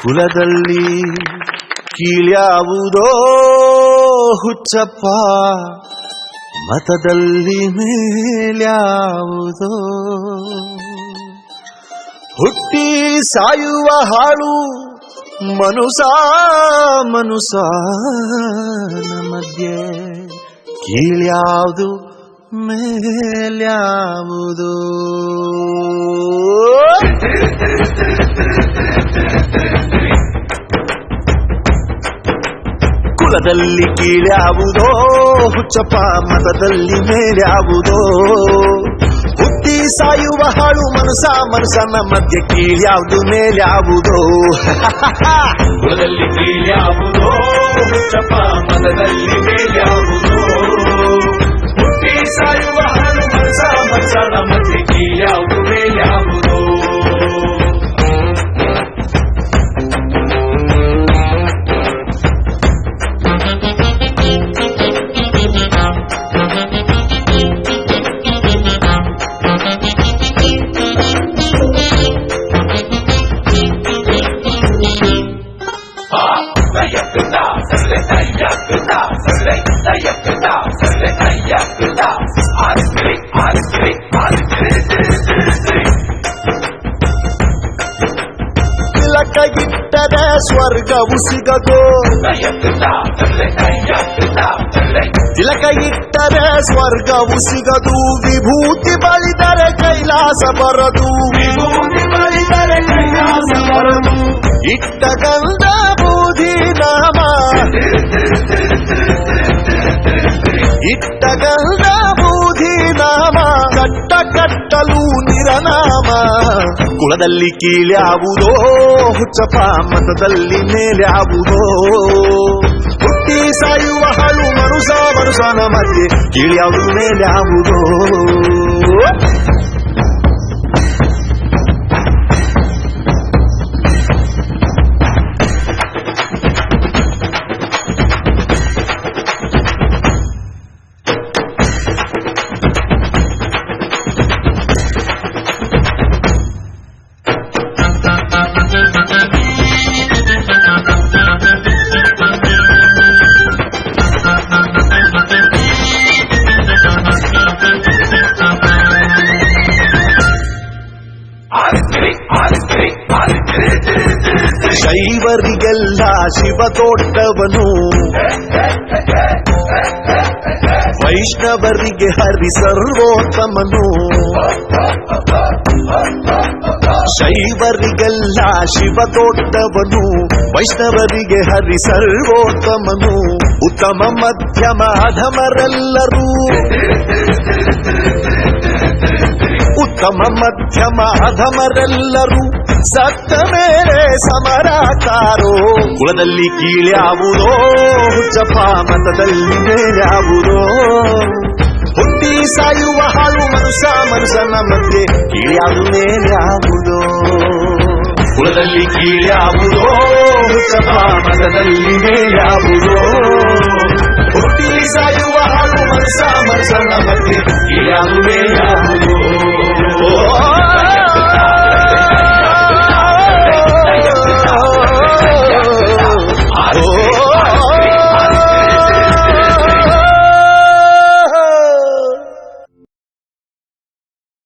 ಕುಲದಲ್ಲಿ ಕೀಳ್ಯಾವುದೋ ಹುಚ್ಚಪ್ಪ, ಮತದಲ್ಲಿ ಮೇಲ್ಯಾವುದೋ. ಹುಟ್ಟಿ ಸಾಯುವ ಹಾಳು ಮನುಷ್ಯ ಮಧ್ಯೆ ಕೀಳ್ಯಾವುದು ಮೇಲ್ಯಾವುದು. ಕುಲದಲ್ಲಿ ಕೀಳ್ಯಾವುದೋ ಹುಚ್ಚಪ್ಪ, ಮತದಲ್ಲಿ ಮೇಲ್ಯಾವುದೋ. ಹುಟ್ಟಿ ಸಾಯುವ ಹಾಳು ಮನುಷ್ಯನ ಮಧ್ಯೆ ಕೀಳ್ಯಾವುದು ಮೇಲ್ಯಾವುದೋ. ಕುಲದಲ್ಲಿ ಕೀಳ್ಯಾವುದೋ ಹುಚ್ಚಪ್ಪ, ಮತದಲ್ಲಿ ಮೇಲ್ಯಾವುದೋ. ಹುಟ್ಟಿ ಸಾಯುವ ಹಾಳು ಮನುಷ್ಯನ ಮಧ್ಯೆ ಕೀಳ್ಯಾವುದು ಮೇಲ್ಯಾವುದೋ. ತಿಲಕಗಿಟ್ಟರೆ ಸ್ವರ್ಗವು ಸಿಗದು, ತಿಲಕ ಇಟ್ಟರೆ ಸ್ವರ್ಗವು ಸಿಗದು. ವಿಭೂತಿ ಬಳಿದರೆ ಕೈಲಾಸ ಬರದು, ವಿಭೂತಿ ಬಳಿದರೆ ಕೈಲಾಸ ಬರದು. ಇಟ್ಟ ಗಂಧ ಬೂದಿ ನಾಮ, ಇಟ್ಟ ಗಂಧ ಬೂದಿ ನಾಮ, ಕಟ್ಟಲು ನಿರನಾಮ. ಕುಲದಲ್ಲಿ ಕೀಳ್ಯಾವುದೋ ಹುಚ್ಚಪ್ಪ, ಮತದಲ್ಲಿ ಮೇಲ್ಯಾವುದೋ. ಹುಟ್ಟಿ ಸಾಯುವ ಹಾಳು ಮನುಷ್ಯನ ಮಧ್ಯೆ ಕೀಳ್ಯಾವುದು ಮೇಲ್ಯಾವುದೋ. ಶೈವರಿಗೆಲ್ಲ ಶಿವ ತೋಟವನು, ವೈಷ್ಣವರಿಗೆ ಹರಿ ಸರ್ವೋತ್ತಮನು. ಶೈವರಿಗೆಲ್ಲ ಶಿವ ತೋಟವನು, ವೈಷ್ಣವರಿಗೆ ಹರಿ ಸರ್ವೋತ್ತಮನು. ಉತ್ತಮ ಮಧ್ಯಮ ಅಧಮರೆಲ್ಲರೂ, ಉತ್ತಮ ಮಧ್ಯಮ ಅಧಮರೆಲ್ಲರೂ ಸತ್ತ ಮೇಲೆ ಸಮರಾತಾರೋ. ಕುಲದಲ್ಲಿ ಕೀಳ್ಯಾವುದೋ ಹುಚ್ಚಪ್ಪ, ಮತದಲ್ಲಿ ಮೇಲ್ಯಾವುದೋ. ಹುಟ್ಟಿ ಸಾಯುವ ಹಾಳು ಮನುಷ್ಯನ ಮಧ್ಯೆ ಕೀಳ್ಯಾವುದು ಮೇಲ್ಯಾವುದೋ. ಕುಲದಲ್ಲಿ ಕೀಳ್ಯಾವುದೋ ಹುಚ್ಚಪ್ಪ, ಮತದಲ್ಲಿ ಮೇಲ್ಯಾವುದೋ. ಹುಟ್ಟಿ ಸಾಯುವ ಹಾಳು ಮನುಷ್ಯನ ಮಧ್ಯೆ ಕೀಳ್ಯಾವುದು ಮೇಲ್ಯಾವುದೋ.